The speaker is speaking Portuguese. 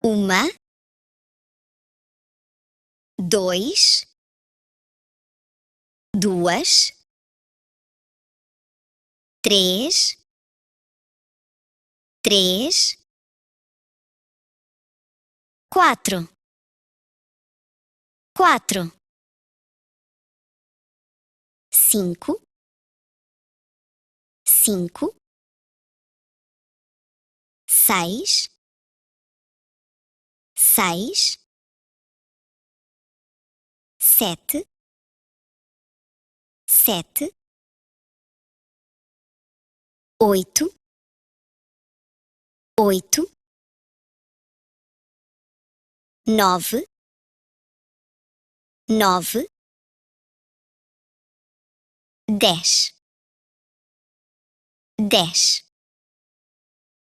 Uma, dois, duas, três, quatro, cinco, seis, sete, oito, nove, 10.